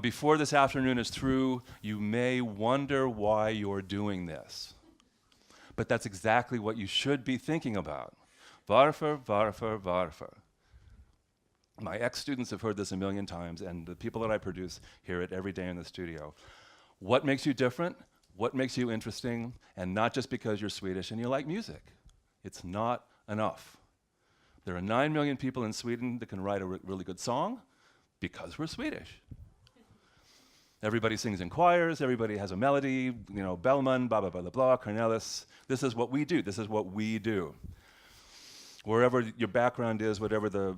Before this afternoon is through, you may wonder why you're doing this. But that's exactly what you should be thinking about. Varför, varför, varför. My ex-students have heard this a million times, and the people that I produce hear it every day in the studio. What makes you different? What makes you interesting? And not just because you're Swedish and you like music. It's not enough. There are 9 million people in Sweden that can write a really good song because we're Swedish. Everybody sings in choirs, everybody has a melody, you know, Bellman, blah, blah, blah, blah, blah, Cornelis. This is what we do, this is what we do. Wherever your background is, whatever the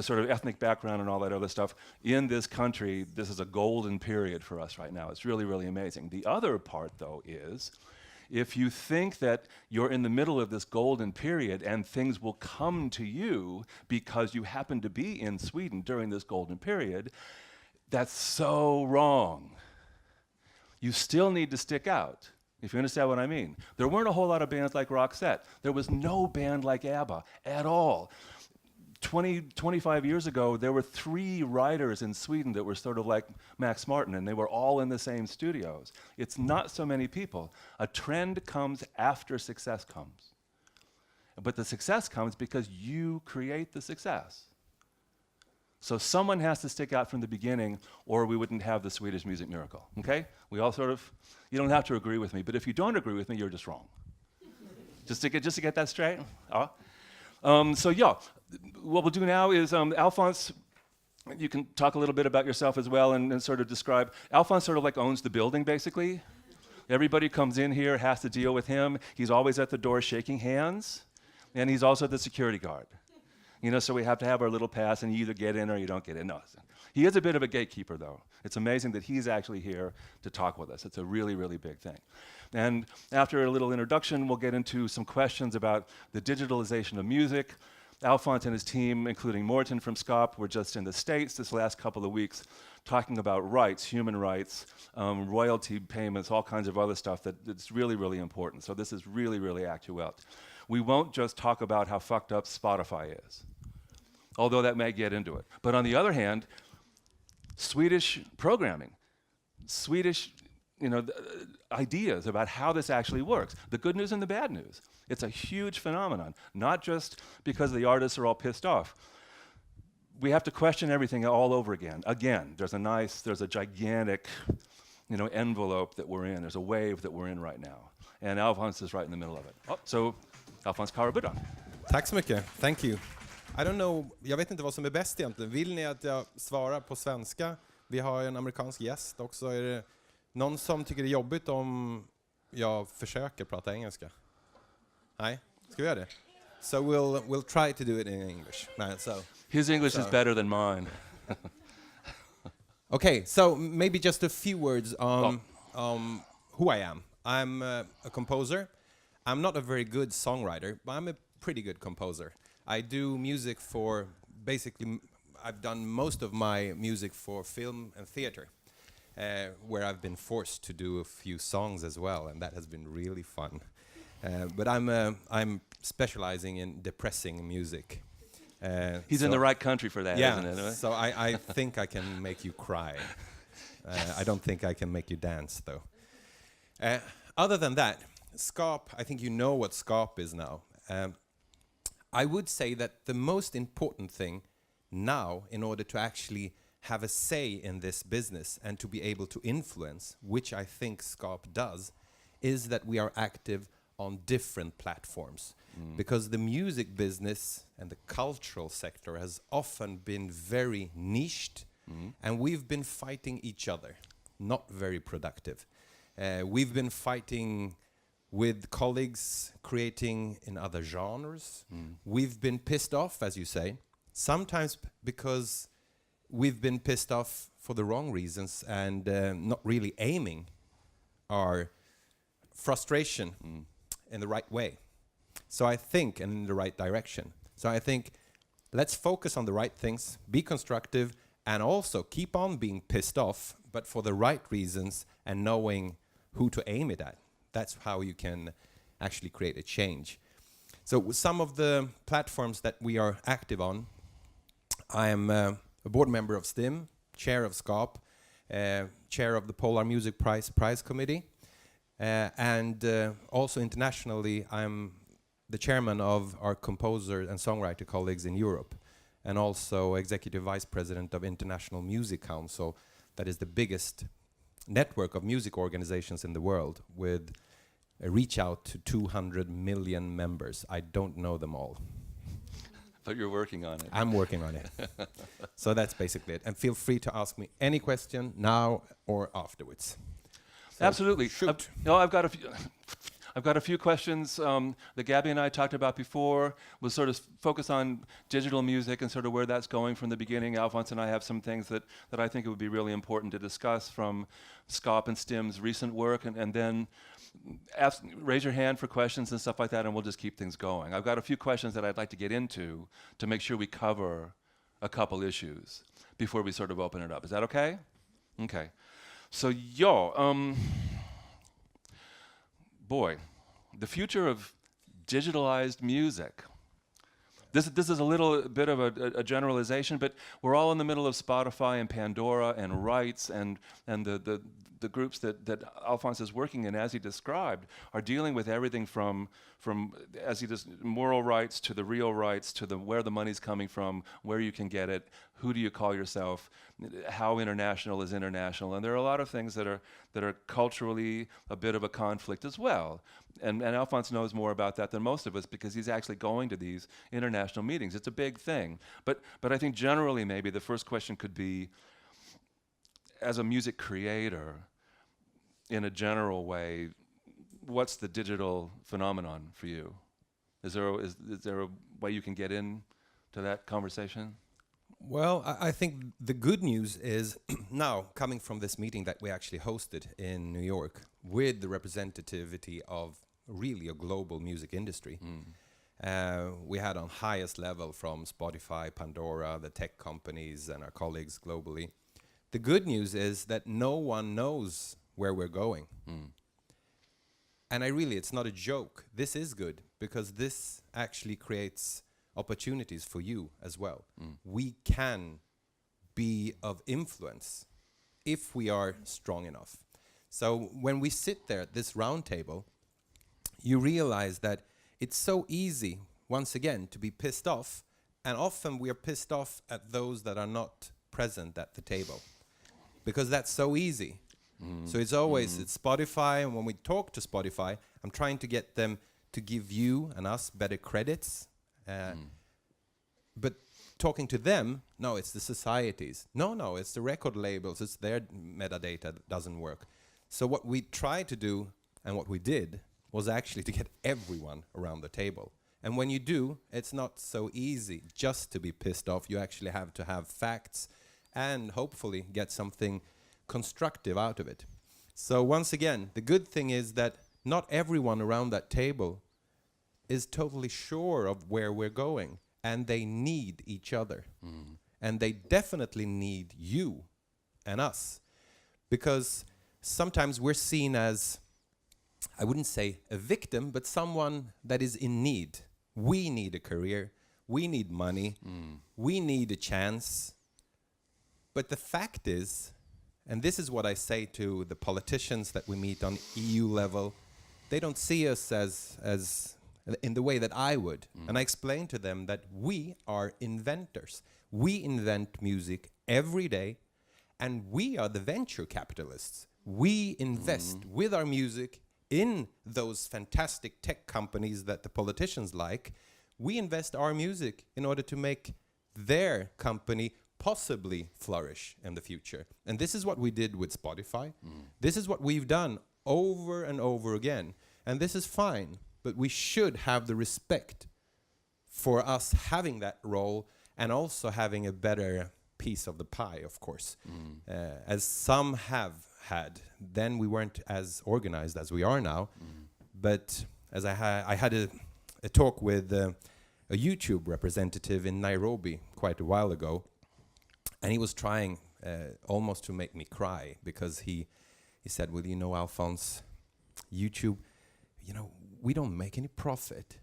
sort of ethnic background and all that other stuff, in this country, this is a golden period for us right now. It's really, really amazing. The other part, though, is if you think that you're in the middle of this golden period and things will come to you because you happen to be in Sweden during this golden period, that's so wrong. You still need to stick out, if you understand what I mean. There weren't a whole lot of bands like Roxette. There was no band like ABBA at all. 25 years ago, there were 3 writers in Sweden that were sort of like Max Martin, and they were all in the same studios. It's not so many people. A trend comes after success comes. But the success comes because you create the success. So someone has to stick out from the beginning, or we wouldn't have the Swedish music miracle, okay? We all sort of, you don't have to agree with me, but if you don't agree with me, you're just wrong. just to get that straight. So yeah, what we'll do now is, Alfons, you can talk a little bit about yourself as well and sort of describe. Alfons sort of like owns the building, basically. Everybody comes in here, has to deal with him. He's always at the door shaking hands, and he's also the security guard. You know, so we have to have our little pass, and you either get in or you don't get in. No, he is a bit of a gatekeeper, though. It's amazing that he's actually here to talk with us. It's a really, really big thing. And after a little introduction, we'll get into some questions about the digitalization of music. Alfons and his team, including Morten from SKAP, were just in the States this last couple of weeks talking about rights, human rights, royalty payments, all kinds of other stuff that's really, really important. So this is really, really actual. We won't just talk about how fucked up Spotify is, although that may get into it. But on the other hand, Swedish programming, Swedish ideas about how this actually works, the good news and the bad news. It's a huge phenomenon, not just because the artists are all pissed off. We have to question everything all over again. Again, there's a gigantic, envelope that we're in. There's a wave that we're in right now. And Alfons is right in the middle of it. So, Alfons Karabuda. Tack så mycket. Thank you. I don't know, jag vet inte vad som är bäst egentligen. Vill ni att jag svarar på svenska? Vi har en amerikansk gäst också. Är det någon som tycker det är jobbigt om jag försöker prata engelska? Nej? Ska vi göra det? So we'll try to do it in English. No, His English is better than mine. Okay, so maybe just a few words on who I am. I'm a composer. I'm not a very good songwriter, but I'm a pretty good composer. I do music for, basically, I've done most of my music for film and theater, where I've been forced to do a few songs as well, and that has been really fun. But I'm specializing in depressing music. He's in the right country for that, isn't it? So I think I can make you cry. I don't think I can make you dance, though. Other than that, SKAP, I think you know what SKAP is now. I would say that the most important thing now, in order to actually have a say in this business and to be able to influence, which I think SKAP does, is that we are active on different platforms. Because the music business and the cultural sector has often been very niched, and we've been fighting each other, not very productive. We've been fighting with colleagues creating in other genres. We've been pissed off, as you say, sometimes because we've been pissed off for the wrong reasons and not really aiming our frustration in the right way. So I think, and in the right direction. So I think, let's focus on the right things, be constructive, and also keep on being pissed off, but for the right reasons and knowing who to aim it at. That's how you can actually create a change. So some of the platforms that we are active on, I am a board member of STIM, chair of SKAP, chair of the Polar Music Prize Committee, and also internationally, I'm the chairman of our composer and songwriter colleagues in Europe, and also executive vice president of International Music Council, that is the biggest network of music organizations in the world, with a reach out to 200 million members. I don't know them all. But you're working on it. I'm working on it. So that's basically it. And feel free to ask me any question now or afterwards. So Absolutely. shoot. No, I've got a few. I've got a few questions that Gabby and I talked about before. We'll sort of focus on digital music and sort of where that's going from the beginning. Alfons and I have some things that I think it would be really important to discuss from SKAP and STIM's recent work, and then raise your hand for questions and stuff like that, and we'll just keep things going. I've got a few questions that I'd like to get into to make sure we cover a couple issues before we sort of open it up. Is that okay? Okay. So, boy, the future of digitalized music. This is a little bit of a generalization, but we're all in the middle of Spotify and Pandora and rights, and the groups that Alfons is working in, as he described, are dealing with everything from as he does, moral rights to the real rights to where the money's coming from, where you can get it, who do you call yourself, how international is international, and there are a lot of things that are culturally a bit of a conflict as well. And Alfons knows more about that than most of us because he's actually going to these international meetings. It's a big thing. But I think generally maybe the first question could be, as a music creator, in a general way, what's the digital phenomenon for you? Is there a way you can get in to that conversation? Well, I think the good news is now coming from this meeting that we actually hosted in New York with the representativity of really a global music industry. We had on highest level from Spotify, Pandora, the tech companies, and our colleagues globally. The good news is that no one knows where we're going. And it's not a joke. This is good because this actually creates opportunities for you as well. We can be of influence if we are strong enough. So when we sit there at this round table, you realize that it's so easy, once again, to be pissed off, and often we are pissed off at those that are not present at the table, because that's so easy. So it's always, it's Spotify, and when we talk to Spotify, I'm trying to get them to give you and us better credits. But talking to them, no, it's the societies. No, it's the record labels. It's their metadata that doesn't work. So what we tried to do, and what we did, was actually to get everyone around the table. And when you do, it's not so easy just to be pissed off. You actually have to have facts and hopefully get something constructive out of it. So once again, the good thing is that not everyone around that table is totally sure of where we're going, and they need each other. And they definitely need you and us, because sometimes we're seen as, I wouldn't say a victim, but someone that is in need. We need a career, we need money, we need a chance. But the fact is, and this is what I say to the politicians that we meet on EU level, they don't see us as in the way that I would. And I explain to them that we are inventors. We invent music every day, and we are the venture capitalists. We invest with our music in those fantastic tech companies that the politicians like. We invest our music in order to make their company possibly flourish in the future. And this is what we did with Spotify. This is what we've done over and over again. And this is fine, but we should have the respect for us having that role and also having a better piece of the pie, of course. As some have had, then we weren't as organized as we are now. But as I had a talk with a YouTube representative in Nairobi quite a while ago, and he was trying almost to make me cry, because he said, well, you know, Alfons, YouTube, you know, we don't make any profit.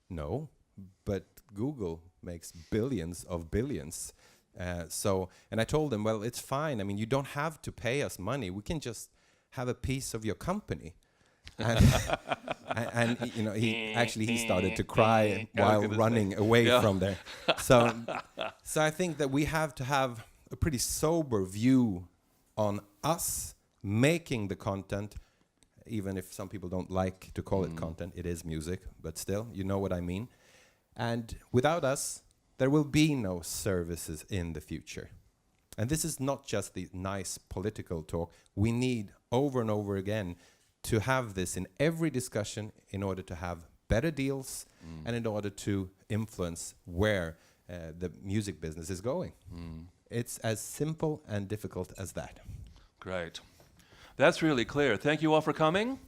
No, but Google makes billions of billions. And I told him, well, it's fine. I mean, you don't have to pay us money. We can just have a piece of your company. And, and he started to cry while running away from there. So I think that we have to have a pretty sober view on us making the content, even if some people don't like to call it content. It is music, but still, you know what I mean. And without us, there will be no services in the future. And this is not just the nice political talk. We need over and over again to have this in every discussion in order to have better deals and in order to influence where the music business is going. It's as simple and difficult as that. Great. That's really clear. Thank you all for coming.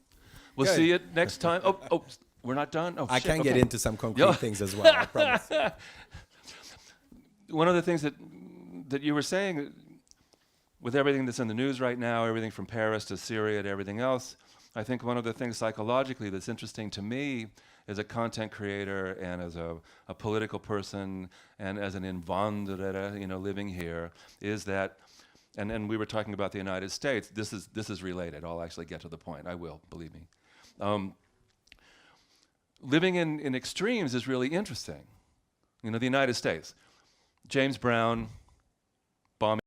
We'll Good. see you next time. Oh, we're not done? Oh, I shit, can okay. get into some concrete things as well, I promise. One of the things that you were saying, with everything that's in the news right now, everything from Paris to Syria to everything else, I think one of the things psychologically that's interesting to me as a content creator and as a political person and as an invandrare, living here, is that, and we were talking about the United States, this is related. I'll actually get to the point. I will, believe me. Living in extremes is really interesting. The United States, James Brown, bombing.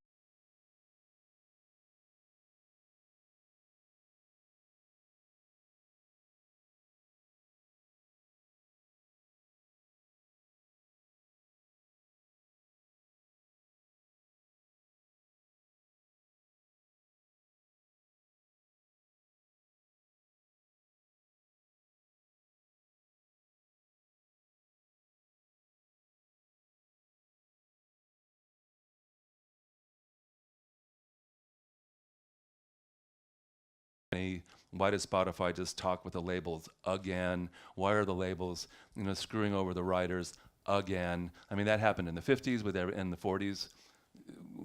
Why does Spotify just talk with the labels again? Why are the labels, screwing over the writers again? I mean, that happened in the 50s in the 40s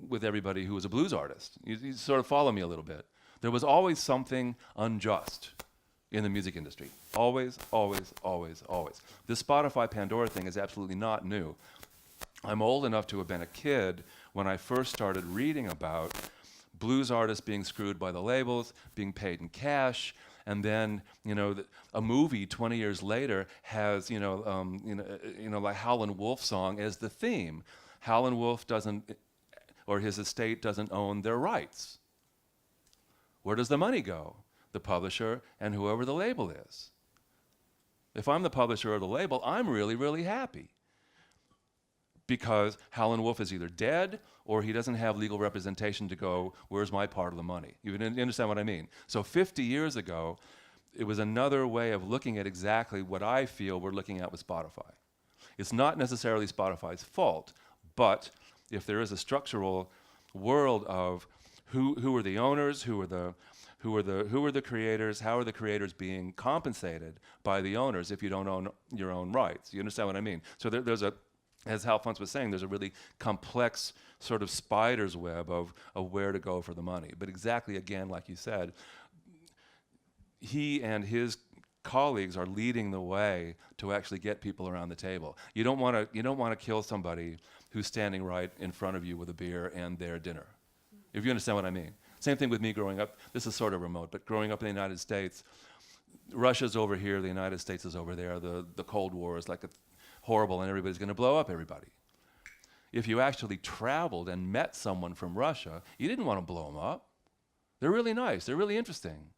with everybody who was a blues artist. You sort of follow me a little bit. There was always something unjust in the music industry. Always, always, always, always. This Spotify Pandora thing is absolutely not new. I'm old enough to have been a kid when I first started reading about blues artists being screwed by the labels, being paid in cash, and then a movie 20 years later has like Howlin' Wolf song as the theme. Howlin' Wolf doesn't, or his estate doesn't own their rights. Where does the money go? The publisher and whoever the label is. If I'm the publisher or the label, I'm really, really happy. Because Howlin' Wolf is either dead or he doesn't have legal representation to go, where's my part of the money? You understand what I mean? So 50 years ago, it was another way of looking at exactly what I feel we're looking at with Spotify. It's not necessarily Spotify's fault, but if there is a structural world of who are the owners, who are the creators, how are the creators being compensated by the owners if you don't own your own rights? You understand what I mean? So there's as Alfons was saying, there's a really complex sort of spider's web of where to go for the money. But exactly, again, like you said, he and his colleagues are leading the way to actually get people around the table. You don't want to kill somebody who's standing right in front of you with a beer and their dinner. If you understand what I mean. Same thing with me growing up. This is sort of remote, but growing up in the United States, Russia's over here, the United States is over there. The Cold War is like horrible and everybody's going to blow up everybody. If you actually traveled and met someone from Russia, you didn't want to blow them up. They're really nice. They're really interesting.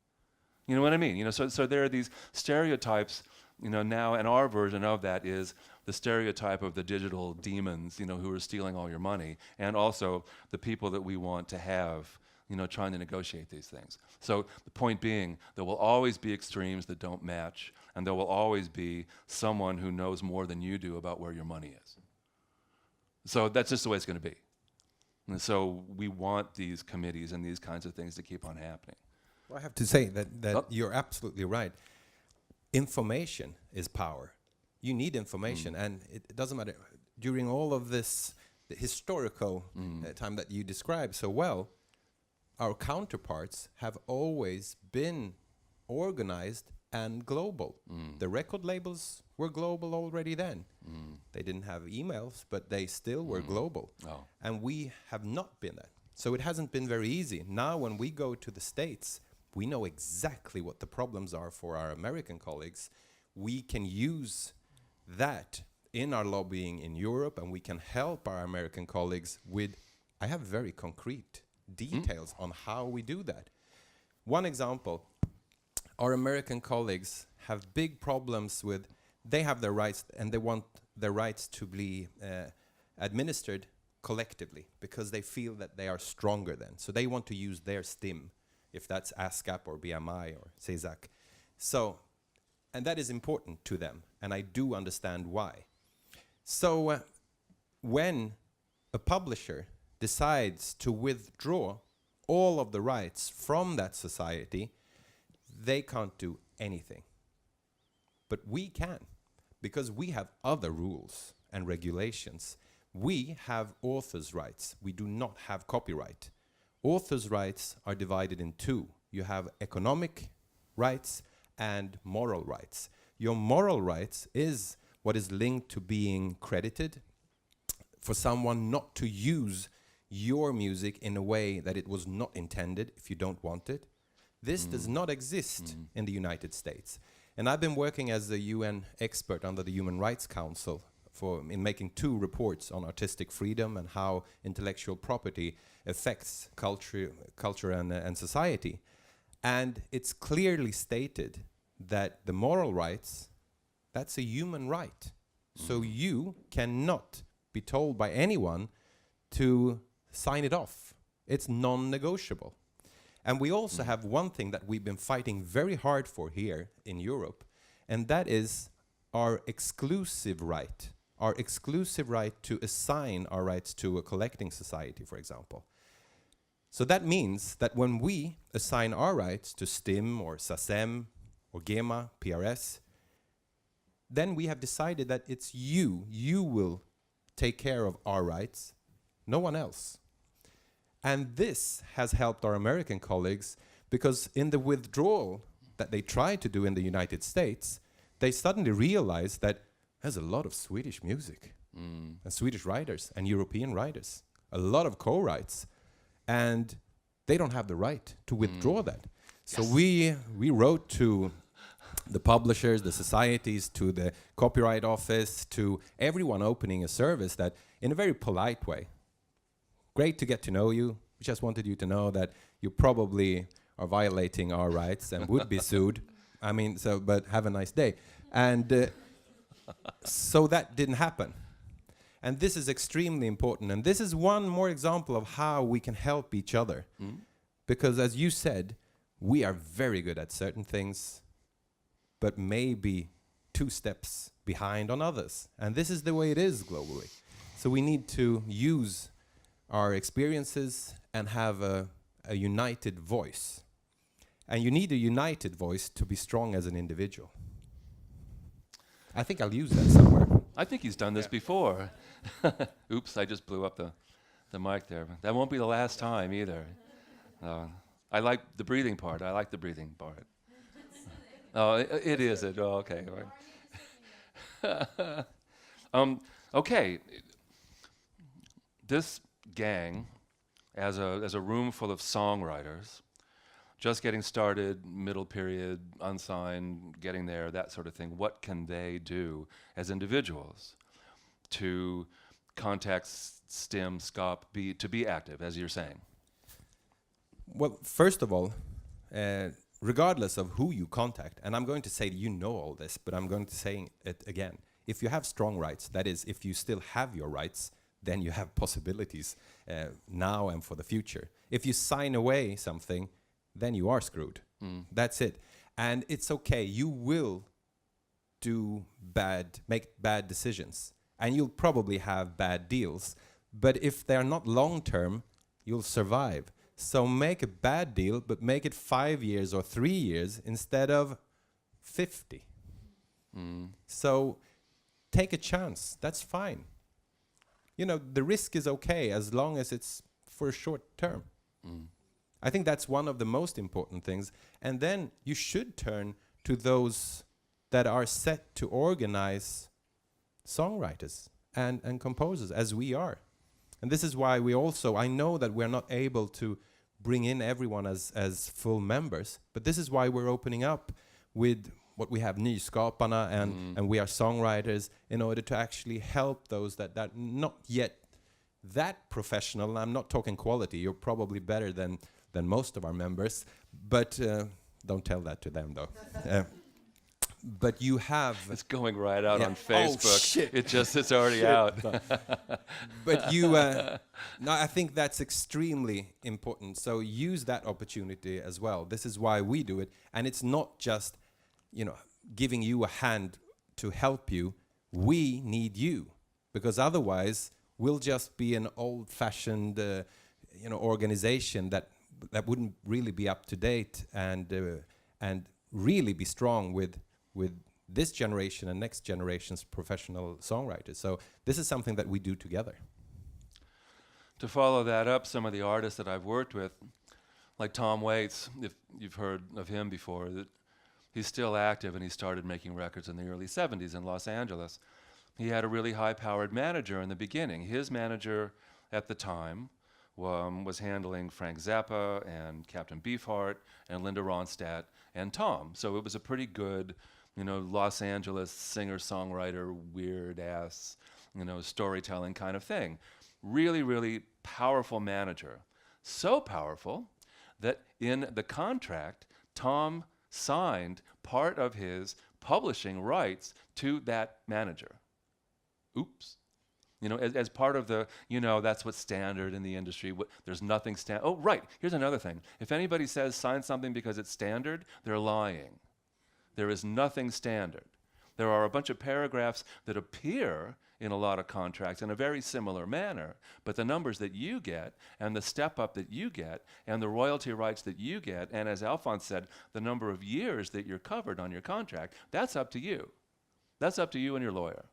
You know what I mean? So there are these stereotypes, now, and our version of that is the stereotype of the digital demons, who are stealing all your money, and also the people that we want to have, trying to negotiate these things. So the point being, there will always be extremes that don't match, and there will always be someone who knows more than you do about where your money is. So that's just the way it's going to be. And so we want these committees and these kinds of things to keep on happening. Well, I have to say that you're absolutely right. Information is power. You need information, and it doesn't matter. During all of this the historical time that you described so well, our counterparts have always been organized and global. The record labels were global already then. They didn't have emails, but they still were global. Oh. And we have not been that. So it hasn't been very easy. Now when we go to the States, we know exactly what the problems are for our American colleagues. We can use that in our lobbying in Europe, and we can help our American colleagues with, I have very concrete details on how we do that. One example, our American colleagues have big problems with, they have their rights and they want their rights to be administered collectively because they feel that they are stronger then. So they want to use their STIM, if that's SKAP or BMI or CESAC. So, and that is important to them, and I do understand why. So when a publisher decides to withdraw all of the rights from that society, they can't do anything. But we can, because we have other rules and regulations. We have authors' rights. We do not have copyright. Authors' rights are divided in two. You have economic rights and moral rights. Your moral rights is what is linked to being credited, for someone not to use your music in a way that it was not intended if you don't want it. This does not exist in the United States. And I've been working as a UN expert under the Human Rights Council in making 2 reports on artistic freedom and how intellectual property affects culture and society. And it's clearly stated that the moral rights, that's a human right. So you cannot be told by anyone to sign it off. It's non-negotiable. And we also have one thing that we've been fighting very hard for here in Europe, and that is our exclusive right to assign our rights to a collecting society, for example. So that means that when we assign our rights to STIM or SACEM or GEMA, PRS, then we have decided that it's you will take care of our rights, no one else. And this has helped our American colleagues, because in the withdrawal that they tried to do in the United States, they suddenly realized that there's a lot of Swedish music and Swedish writers and European writers, a lot of co-writes, and they don't have the right to withdraw that. So we wrote to the publishers, the societies, to the Copyright Office, to everyone opening a service that, in a very polite way, great to get to know you. We just wanted you to know that you probably are violating our rights and would be sued. I mean, so, but have a nice day. And so that didn't happen. And this is extremely important. And this is one more example of how we can help each other. Because as you said, we are very good at certain things, but maybe 2 steps behind on others. And this is the way it is globally. So we need to use our experiences and have a united voice. And you need a united voice to be strong as an individual. I think I'll use that somewhere. I think he's done this before. Oops, I just blew up the mic there. That won't be the last time either. I like the breathing part. Oh, it is it. Oh, okay. Okay. This gang, as a room full of songwriters, just getting started, middle period, unsigned, getting there, that sort of thing, what can they do as individuals to contact STIM, SKAP, to be active, as you're saying? Well, first of all, regardless of who you contact, and I'm going to say you know all this, but I'm going to say it again. If you have strong rights, that is, if you still have your rights, then you have possibilities now and for the future. If you sign away something, then you are screwed. That's it. And it's okay. You will make bad decisions, and you'll probably have bad deals. But if they're not long-term, you'll survive. So make a bad deal, but make it 5 years or 3 years instead of 50. So take a chance. That's fine. You know, the risk is okay as long as it's for a short term. I think that's one of the most important things. And then you should turn to those that are set to organize songwriters and composers, as we are. And this is why we also, I know that we're not able to bring in everyone as full members, but this is why we're opening up with what we have, Nyskaparna and We Are Songwriters, in order to actually help those that not yet that professional. I'm not talking quality, you're probably better than most of our members, but don't tell that to them though. But you have... It's going right out on Oh, Facebook. shit. It's already out. But you, no, I think that's extremely important. So use that opportunity as well. This is why we do it. And it's not just, giving you a hand to help you. We need you, because otherwise we'll just be an old-fashioned, organization that wouldn't really be up to date and really be strong with this generation and next generation's professional songwriters. So this is something that we do together. To follow that up, some of the artists that I've worked with, like Tom Waits, if you've heard of him before, that he's still active, and he started making records in the early 70s in Los Angeles. He had a really high-powered manager in the beginning. His manager at the time was handling Frank Zappa and Captain Beefheart and Linda Ronstadt and Tom. So it was a pretty good, Los Angeles singer-songwriter, weird-ass, storytelling kind of thing. Really, really powerful manager. So powerful that in the contract, Tom signed part of his publishing rights to that manager. Oops. As part of the, that's what's standard in the industry. There's nothing standard. Oh, right. Here's another thing. If anybody says sign something because it's standard, they're lying. There is nothing standard. There are a bunch of paragraphs that appear in a lot of contracts in a very similar manner, but the numbers that you get and the step up that you get and the royalty rights that you get, and as Alfons said, the number of years that you're covered on your contract, that's up to you. That's up to you and your lawyer.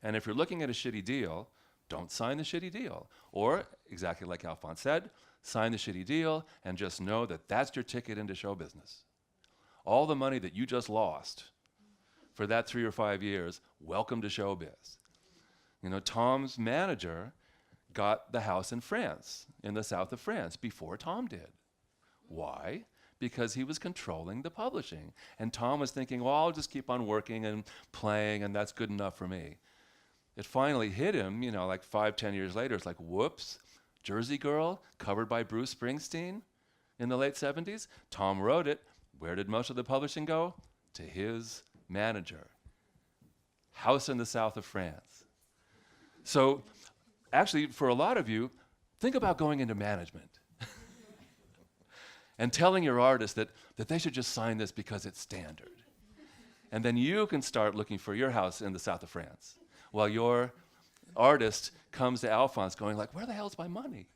And if you're looking at a shitty deal, don't sign the shitty deal. Or, exactly like Alfons said, sign the shitty deal and just know that that's your ticket into show business. All the money that you just lost for that 3 or 5 years, welcome to showbiz. Tom's manager got the house in France, in the south of France, before Tom did. Why? Because he was controlling the publishing. And Tom was thinking, well, I'll just keep on working and playing, and that's good enough for me. It finally hit him, like 5-10 years later. It's like, whoops, Jersey Girl, covered by Bruce Springsteen in the late 70s. Tom wrote it. Where did most of the publishing go? To his manager. House in the south of France. So actually, for a lot of you, think about going into management and telling your artists that they should just sign this because it's standard. And then you can start looking for your house in the south of France, while your artist comes to Alfons going like, where the hell's my money?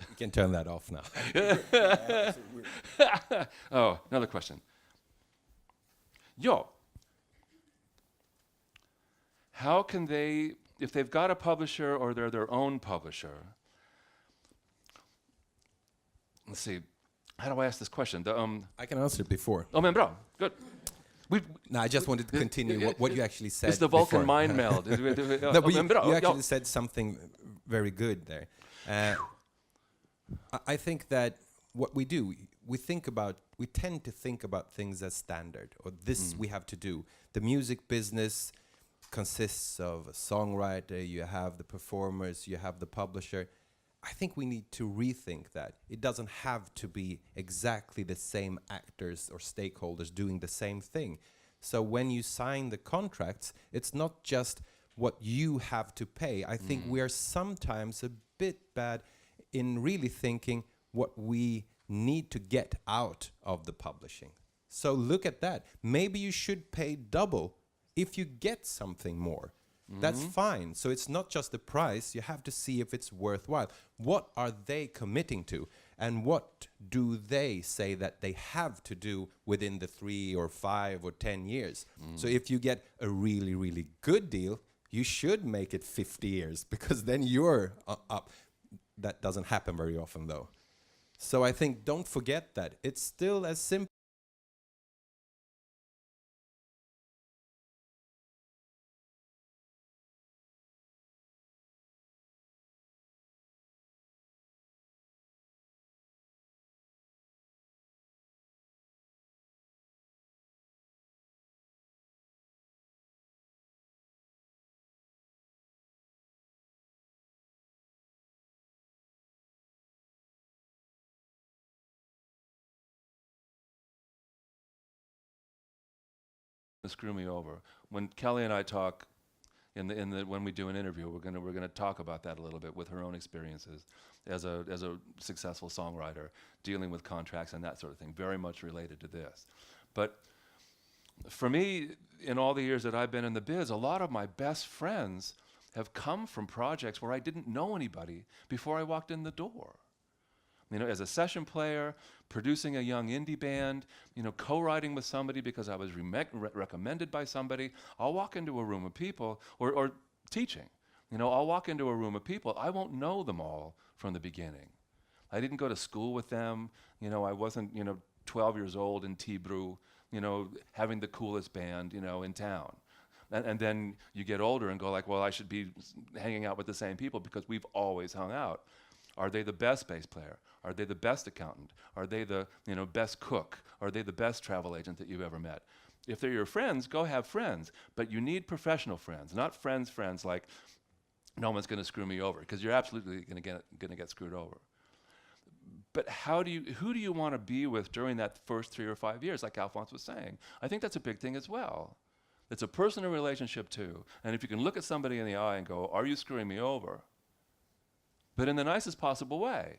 You can turn that off now. Oh, another question. How can they, if they've got a publisher or they're their own publisher, let's see, how do I ask this question? I can answer it before. Oh, men bra, good. No, I just wanted to continue what you actually said. It's the Vulcan before. mind meld. No, but you actually said something very good there. I think that what we do, we tend to think about things as standard, or this we have to do. The music business consists of a songwriter, you have the performers, you have the publisher. I think we need to rethink that. It doesn't have to be exactly the same actors or stakeholders doing the same thing. So when you sign the contracts, it's not just what you have to pay. I think we are sometimes a bit bad in really thinking what we need to get out of the publishing. So look at that. Maybe you should pay double if you get something more. That's fine. So it's not just the price. You have to see if it's worthwhile. What are they committing to? And what do they say that they have to do within the 3 or 5 or 10 years? So if you get a really, really good deal, you should make it 50 years, because then you're up. That doesn't happen very often, though. So I think don't forget that. It's still as simple screw me over. When Kelly and I talk when we do an interview, we're gonna talk about that a little bit with her own experiences as a successful songwriter, dealing with contracts and that sort of thing, very much related to this. But for me, in all the years that I've been in the biz, a lot of my best friends have come from projects where I didn't know anybody before I walked in the door. You know, as a session player, producing a young indie band, you know, co-writing with somebody because I was recommended by somebody. I'll walk into a room of people, or teaching. You know, I'll walk into a room of people, I won't know them all from the beginning. I didn't go to school with them. You know, I wasn't, 12 years old in Tibro, having the coolest band, in town. And then you get older and go like, well, I should be hanging out with the same people because we've always hung out. Are they the best bass player? Are they the best accountant? Are they the best cook? Are they the best travel agent that you've ever met? If they're your friends, go have friends. But you need professional friends, not friends like, no one's going to screw me over, because you're absolutely going to get screwed over. But who do you want to be with during that first 3 or 5 years, like Alfons was saying? I think that's a big thing as well. It's a personal relationship too. And if you can look at somebody in the eye and go, are you screwing me over? But in the nicest possible way.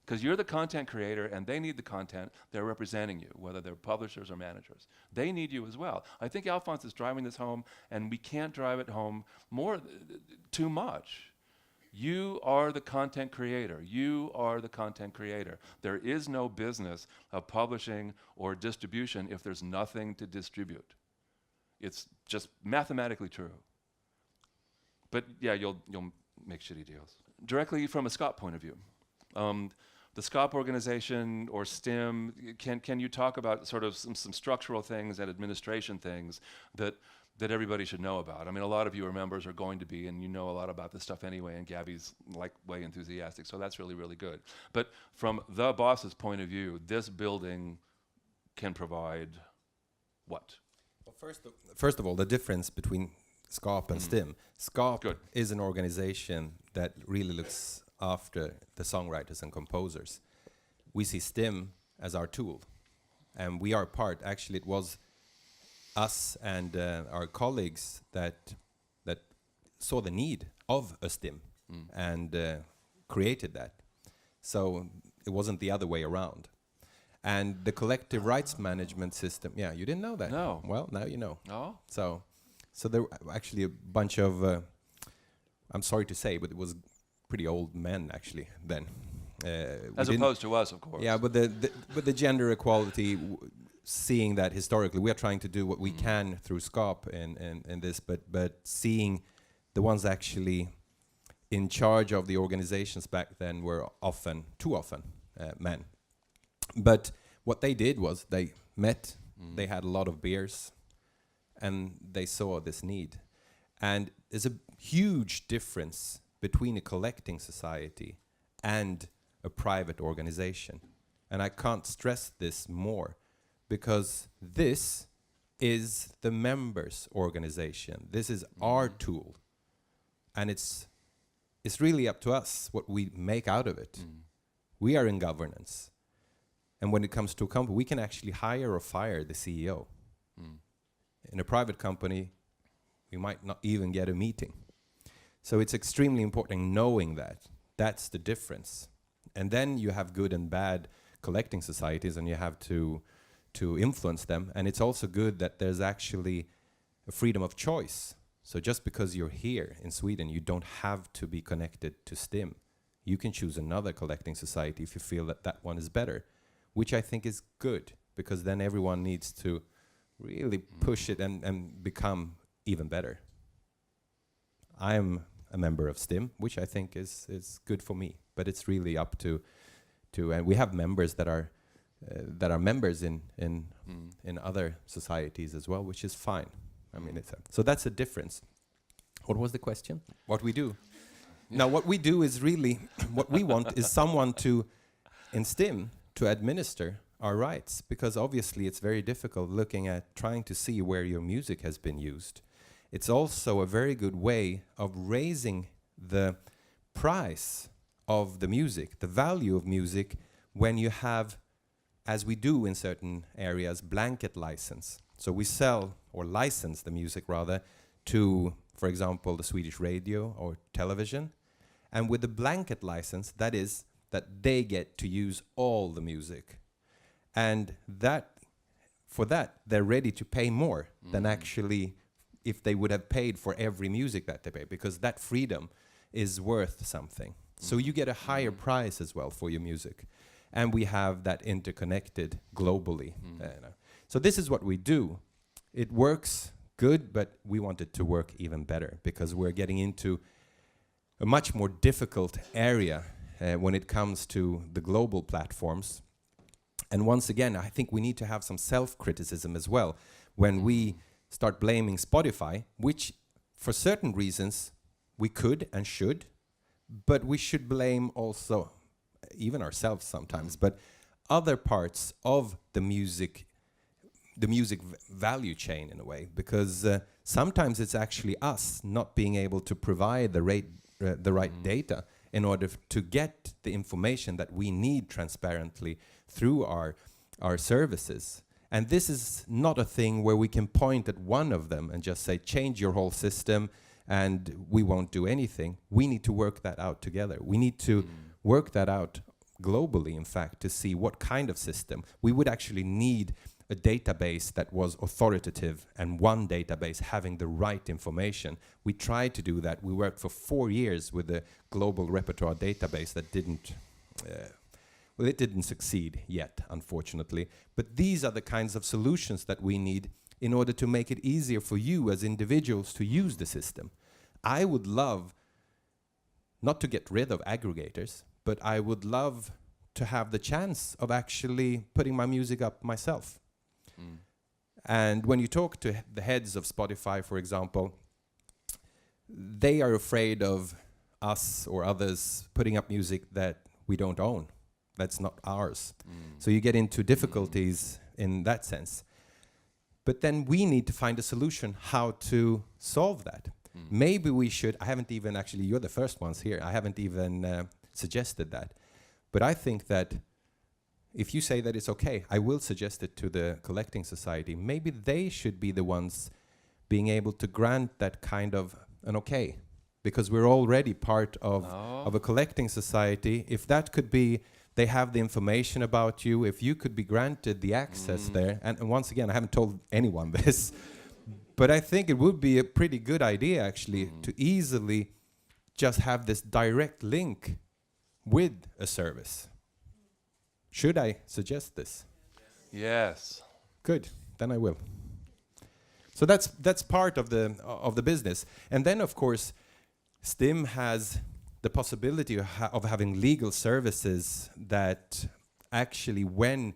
Because you're the content creator and they need the content, they're representing you, whether they're publishers or managers. They need you as well. I think Alfons is driving this home, and we can't drive it home too much. You are the content creator. You are the content creator. There is no business of publishing or distribution if there's nothing to distribute. It's just mathematically true. But yeah, you'll make shitty deals. Directly from a SKAP point of view, the SKAP organization or STEM, can you talk about sort of some structural things and administration things that everybody should know about? I mean, a lot of you are members, or going to be, and you know a lot about this stuff anyway, and Gabby's way enthusiastic, so that's really, really good. But from the boss's point of view, this building can provide what? Well, first of all, the difference between SKAP and STEM. SKAP is an organization that really looks after the songwriters and composers. We see STEM as our tool, and we are part. Actually, it was us and our colleagues that saw the need of a STEM and created that. So it wasn't the other way around. And the collective rights management system, yeah, you didn't know that? No. Well, now you know. Oh. So there were actually a bunch of, I'm sorry to say, but it was pretty old men actually then. As opposed to us, of course. Yeah, but the gender equality, seeing that historically, we are trying to do what we can through SKAP in this, but seeing the ones actually in charge of the organizations back then were too often men. But what they did was they met, they had a lot of beers, and they saw this need. And there's a huge difference between a collecting society and a private organization. And I can't stress this more, because this is the members' organization. This is our tool. And it's really up to us what we make out of it. We are in governance. And when it comes to a company, we can actually hire or fire the CEO. In a private company, we might not even get a meeting. So it's extremely important knowing that. That's the difference. And then you have good and bad collecting societies, and you have to influence them. And it's also good that there's actually a freedom of choice. So just because you're here in Sweden, you don't have to be connected to STEM. You can choose another collecting society if you feel that that one is better, which I think is good, because then everyone needs to really push it and become even better. I am a member of STEM, which I think is good for me, but it's really up to and we have members that are members in other societies as well, which is fine. I mean, so that's a difference. What was the question? What we do? Now, what we do is really what we want is someone in STEM to administer our rights, because obviously it's very difficult looking at trying to see where your music has been used. It's also a very good way of raising the price of the music, the value of music, when you have, as we do in certain areas, blanket license. So we sell or license the music rather to, for example, the Swedish radio or television. And with the blanket license, that is that they get to use all the music. And for that, they're ready to pay more than actually if they would have paid for every music that they pay, because that freedom is worth something. So you get a higher price as well for your music. And we have that interconnected globally. So this is what we do. It works good, but we want it to work even better because we're getting into a much more difficult area when it comes to the global platforms. And once again, I think we need to have some self-criticism as well when we start blaming Spotify, which for certain reasons we could and should, but we should blame also even ourselves sometimes, but other parts of the music value chain in a way, because sometimes it's actually us not being able to provide the right data in order to get the information that we need transparently through our services. And this is not a thing where we can point at one of them and just say, change your whole system and we won't do anything. We need to work that out together. We need to work that out globally, in fact, to see what kind of system. We would actually need a database that was authoritative and one database having the right information. We tried to do that. We worked for 4 years with a global repertoire database that didn't succeed yet, unfortunately. But these are the kinds of solutions that we need in order to make it easier for you as individuals to use the system. I would love not to get rid of aggregators, but I would love to have the chance of actually putting my music up myself. And when you talk to the heads of Spotify, for example, they are afraid of us or others putting up music that we don't own. That's not ours. So you get into difficulties in that sense. But then we need to find a solution how to solve that. Maybe we should, I haven't even actually, you're the first ones here, I haven't even suggested that. But I think that if you say that it's okay, I will suggest it to the collecting society. Maybe they should be the ones being able to grant that kind of an okay, because we're already part of a collecting society. If that could be, they have the information about you, if you could be granted the access there, and once again, I haven't told anyone this, but I think it would be a pretty good idea actually to easily just have this direct link with a service. Should I suggest this? Yes. Good, then I will. So that's part of the business. And then of course, STIM has the possibility of having legal services that actually, when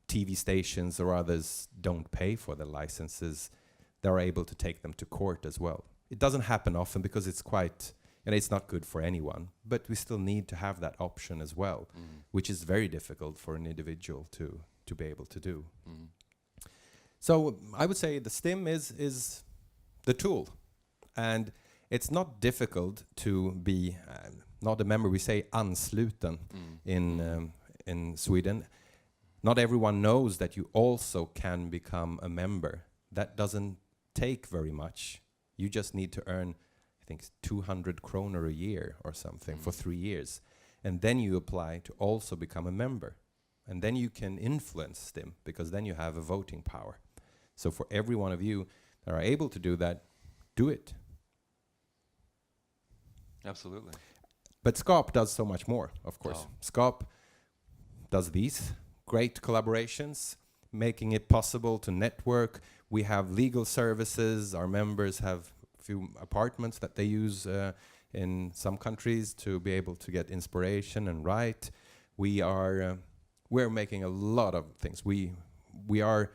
TV stations or others don't pay for the licenses, they're able to take them to court as well. It doesn't happen often because it's quite, and it's not good for anyone, but we still need to have that option as well, which is very difficult for an individual to be able to do. So I would say the STIM is the tool, and it's not difficult to be not a member. We say ansluten in Sweden. Not everyone knows that you also can become a member. That doesn't take very much. You just need to earn, I think, 200 kroner a year or something for 3 years. And then you apply to also become a member. And then you can influence STIM, because then you have a voting power. So for every one of you that are able to do that, do it. Absolutely. But SKAP does so much more, of course. Oh. SKAP does these great collaborations, making it possible to network. We have legal services. Our members have a few apartments that they use in some countries to be able to get inspiration and write. We're making a lot of things. We are,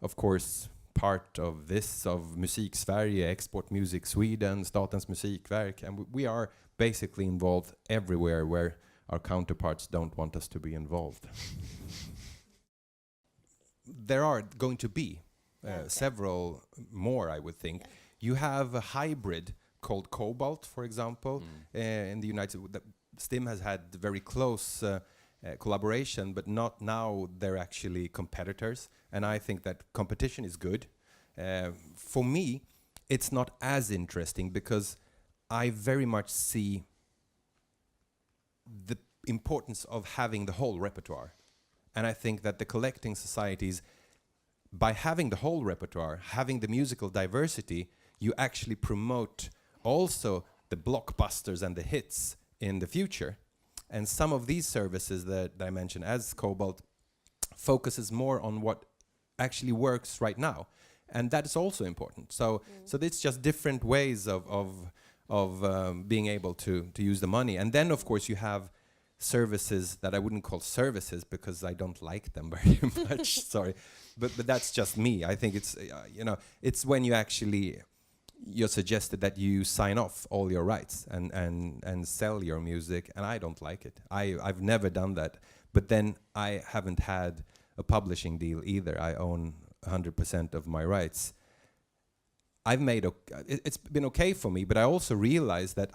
of course, part of this, of Musik Sverige, Export Music Sweden, Statens Musikverk, and we are basically involved everywhere where our counterparts don't want us to be involved. There are going to be several more, I would think. You have a hybrid called Cobalt, for example, in the United States. STIM has had very close collaboration, but not now they're actually competitors. And I think that competition is good. For me, it's not as interesting because I very much see the importance of having the whole repertoire. And I think that the collecting societies, by having the whole repertoire, having the musical diversity, you actually promote also the blockbusters and the hits in the future. And some of these services that I mentioned, as Cobalt, focuses more on what actually works right now. And that is also important. So it's just different ways of being able to use the money. And then, of course, you have services that I wouldn't call services because I don't like them very much. Sorry, but that's just me. I think it's it's when you're suggested that you sign off all your rights and sell your music, and I don't like it. I've never done that. But then I haven't had a publishing deal either. I own 100% of my rights. It's been okay for me, but I also realized that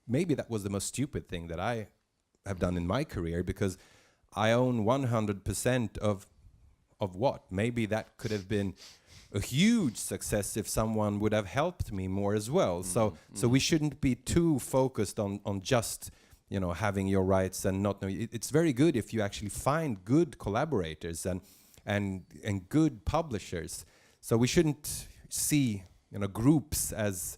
maybe that was the most stupid thing that I have done in my career, because I own 100% of what? Maybe that could have been a huge success if someone would have helped me more as well. So we shouldn't be too focused on just having your rights and not knowing. It's very good if you actually find good collaborators and good publishers. So we shouldn't see groups as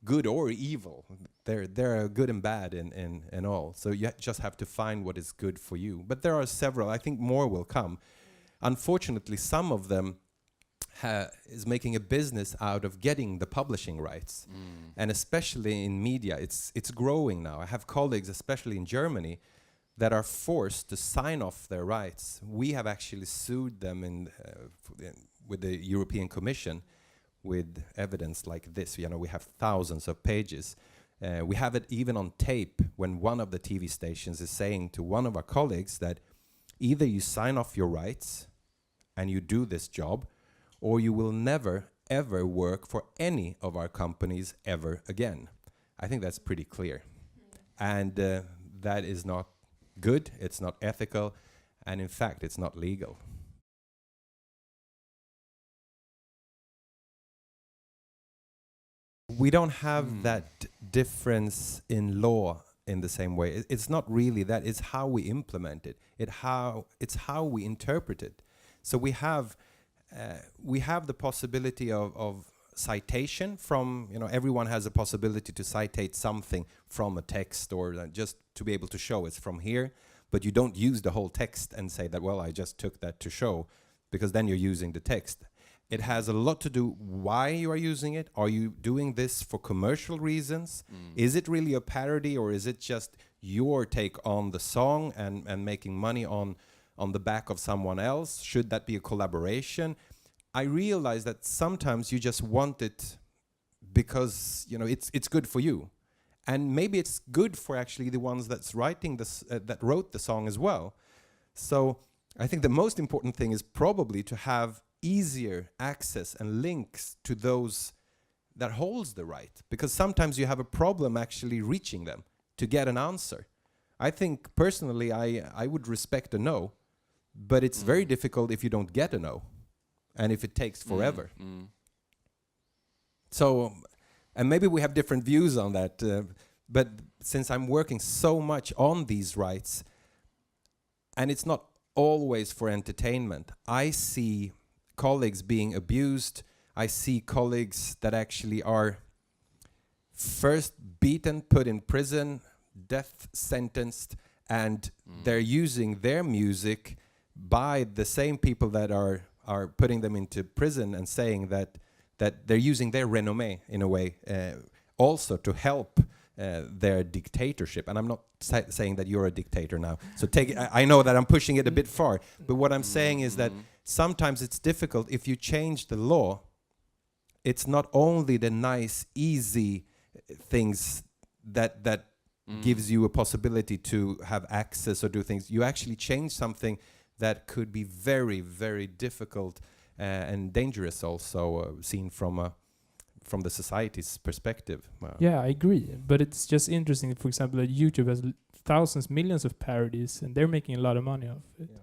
good or evil. They're good and bad in all. So you just have to find what is good for you. But there are several. I think more will come. Unfortunately, some of them is making a business out of getting the publishing rights. And especially in media, it's growing now. I have colleagues, especially in Germany, that are forced to sign off their rights. We have actually sued them with the European Commission with evidence like this. We have thousands of pages. We have it even on tape when one of the TV stations is saying to one of our colleagues that either you sign off your rights and you do this job, or you will never, ever work for any of our companies ever again. I think that's pretty clear. And that is not good, it's not ethical, and in fact, it's not legal. We don't have that difference in law in the same way. It's not really that. It's how we implement it. It's how we interpret it. So we have the possibility of citation from, everyone has a possibility to citate something from a text, or just to be able to show it's from here, but you don't use the whole text and say that, well, I just took that to show, because then you're using the text. It has a lot to do why you are using it. Are you doing this for commercial reasons? Is it really a parody, or is it just your take on the song and making money on the back of someone else? Should that be a collaboration? I realize that sometimes you just want it because it's good for you, and maybe it's good for actually the ones that's writing this that wrote the song as well. So I think the most important thing is probably to have easier access and links to those that holds the right, because sometimes you have a problem actually reaching them to get an answer. I think personally I would respect a no, but it's very difficult if you don't get a no, and if it takes forever. So, and maybe we have different views on that, but since I'm working so much on these rights, and it's not always for entertainment, I see colleagues being abused. I see colleagues that actually are first beaten, put in prison, death sentenced, and they're using their music by the same people that are putting them into prison, and saying that they're using their renommee in a way also to help their dictatorship. And I'm not saying that you're a dictator now. So I know that I'm pushing it a bit far, but what I'm saying is that sometimes it's difficult if you change the law. It's not only the nice, easy things that gives you a possibility to have access or do things. You actually change something that could be very, very difficult and dangerous also, seen from the society's perspective. Yeah, I agree. But it's just interesting, for example, that YouTube has thousands, millions of parodies, and they're making a lot of money off it. Yeah.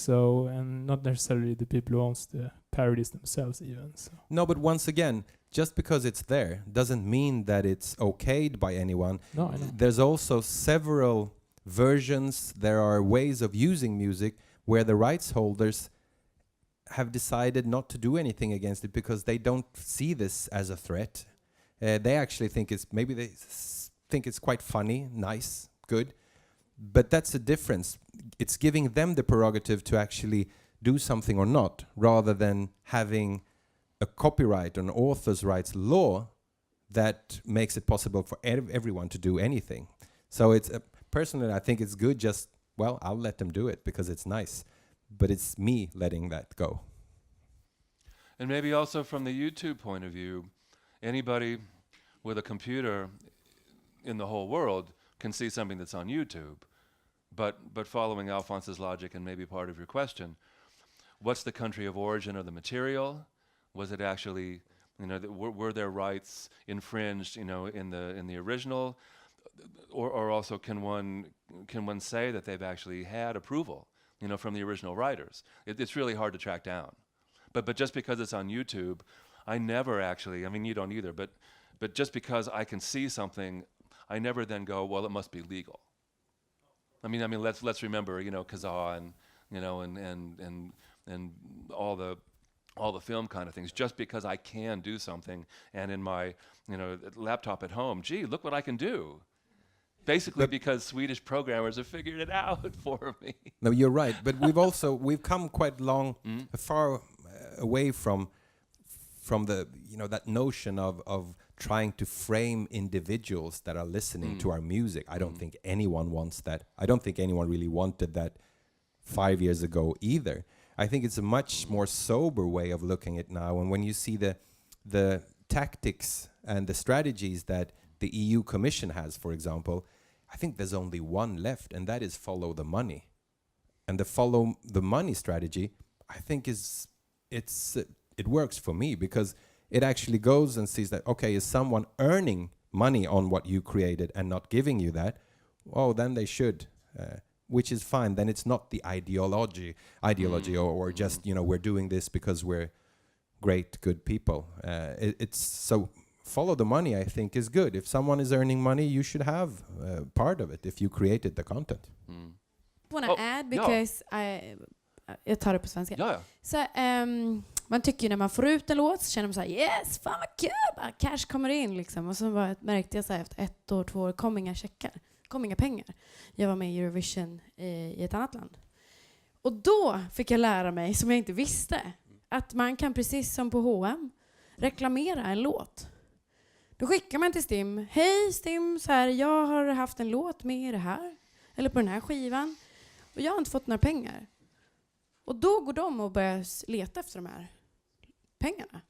So, and not necessarily the people who owns the parodies themselves even. So. No, but once again, just because it's there doesn't mean that it's okayed by anyone. No, I know. There's also several versions. There are ways of using music where the rights holders have decided not to do anything against it because they don't see this as a threat. They actually think think it's quite funny, nice, good. But that's the difference. It's giving them the prerogative to actually do something or not, rather than having a copyright or an author's rights law that makes it possible for everyone to do anything. So it's personally, I think it's good. Just I'll let them do it because it's nice, but it's me letting that go. And maybe also from the YouTube point of view, anybody with a computer in the whole world can see something that's on YouTube. But following Alfons's logic and maybe part of your question, what's the country of origin of the material? Was it actually, were their rights infringed, in the original, or also can one say that they've actually had approval, from the original writers? It's really hard to track down. But just because it's on YouTube, I never actually, you don't either, but just because I can see something, I never then go, well, it must be legal. Let's remember, Kazaa and all the film kind of things. Just because I can do something, and in my laptop at home, gee, look what I can do. Basically, because Swedish programmers have figured it out for me. No, you're right. But we've come quite far away from the that notion of trying to frame individuals that are listening to our music. I don't think anyone wants that. I don't think anyone really wanted that 5 years ago either. I think it's a much more sober way of looking at it now. And when you see the tactics and the strategies that the EU Commission has, for example, I think there's only one left, and that is follow the money. And the follow the money strategy, I think it works for me, because it actually goes and sees that, okay, is someone earning money on what you created and not giving you that? Oh, then they should, which is fine. Then it's not the ideology or just, we're doing this because we're great, good people. It's so follow the money, I think, is good. If someone is earning money, you should have part of it if you created the content. I want to add, because jag tar det på svenska. Ja. Så, man tycker ju när man får ut en låt så känner man så här, yes, fan vad kul, bara cash kommer in liksom. Och så märkte jag så här, efter 1 år, 2 år, kom inga checkar, kom inga pengar. Jag var med i Eurovision i ett annat land. Och då fick jag lära mig, som jag inte visste, att man kan precis som på H&M reklamera en låt. Då skickar man till Stim, hej Stim, så här, jag har haft en låt med i det här, eller på den här skivan, och jag har inte fått några pengar. Och då går de och börjar leta efter de här pengarna.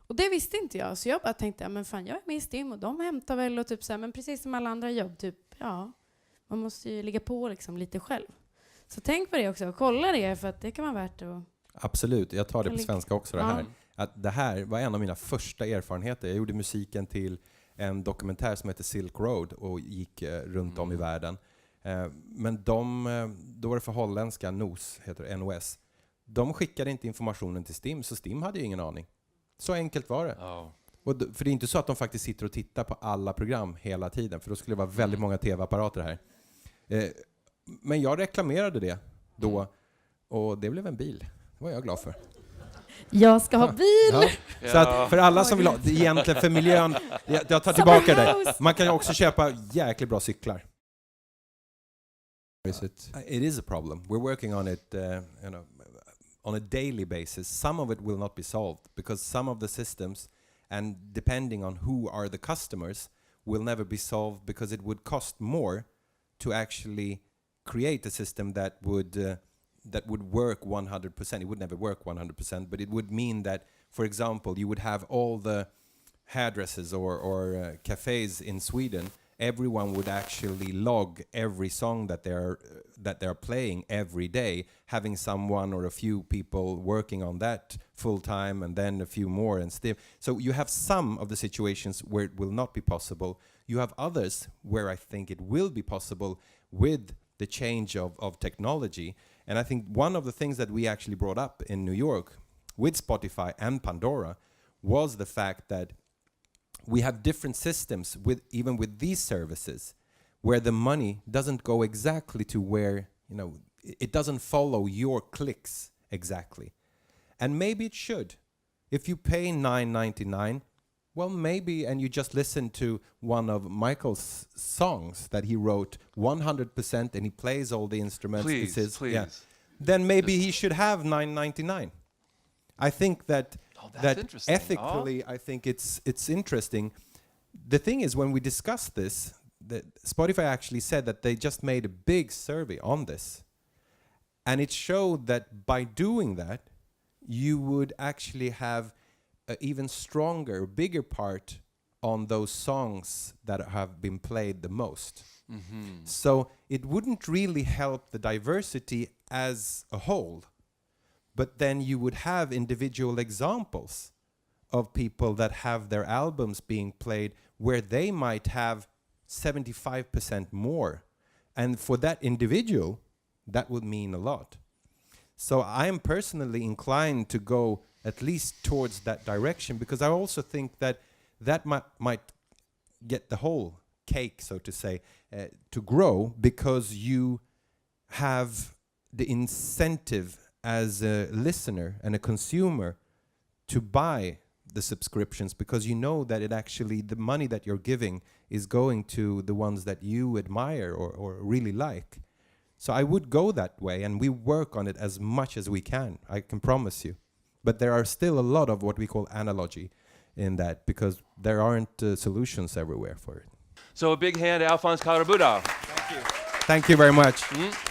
Och det visste inte jag. Så jag bara tänkte, men fan, jag är med i Stim och de hämtar väl, och typ så här, men precis som alla andra jobb, typ, man måste ju ligga på liksom lite själv. Så tänk på det också, och kolla det, för att det kan vara värt att... Absolut, jag tar det på svenska också, det här. Att det här var en av mina första erfarenheter. Jag gjorde musiken till en dokumentär som heter Silk Road och gick runt om i världen. Men då var det för holländska NOS, heter det, NOS. De skickade inte informationen till Stim, så Stim hade ju ingen aning. Så enkelt var det. Och för det är inte så att de faktiskt sitter och tittar på alla program hela tiden, för då skulle det vara väldigt många tv-apparater här. Men jag reklamerade det då, och det blev en bil. Det var jag glad för. Jag ska ha bil! Ja. Så att för alla som vill ha, egentligen för miljön, jag tar tillbaka det. Man kan ju också köpa jäkligt bra cyklar. It is a problem. We're working on it, on a daily basis. Some of it will not be solved because some of the systems, and depending on who are the customers, will never be solved because it would cost more to actually create a system that would work 100%. It would never work 100%, but it would mean that, for example, you would have all the hairdressers or cafes in Sweden. Everyone would actually log every song that they're playing every day, having someone or a few people working on that full time, and then a few more, and still. So you have some of the situations where it will not be possible. You have others where I think it will be possible with the change of technology. And I think one of the things that we actually brought up in New York with Spotify and Pandora was the fact that we have different systems even with these services where the money doesn't go exactly to where, it doesn't follow your clicks exactly. And maybe it should. If you pay $9.99, well, maybe, and you just listen to one of Michael's songs that he wrote 100% and he plays all the instruments. Please. Then maybe he should have $9.99. I think that interesting. ethically, I think it's interesting. The thing is, when we discussed this, that Spotify actually said that they just made a big survey on this. And it showed that by doing that, you would actually have an even stronger, bigger part on those songs that have been played the most. Mm-hmm. So it wouldn't really help the diversity as a whole, but then you would have individual examples of people that have their albums being played where they might have 75% more. And for that individual, that would mean a lot. So I am personally inclined to go at least towards that direction, because I also think that might get the whole cake, so to say, to grow, because you have the incentive as a listener and a consumer to buy the subscriptions, because you know that it actually, the money that you're giving is going to the ones that you admire or really like. So I would go that way, and we work on it as much as we can, I can promise you. But there are still a lot of what we call analogy in that, because there aren't solutions everywhere for it. So a big hand to Alfons Karabuda. Thank you. Thank you very much. Mm-hmm.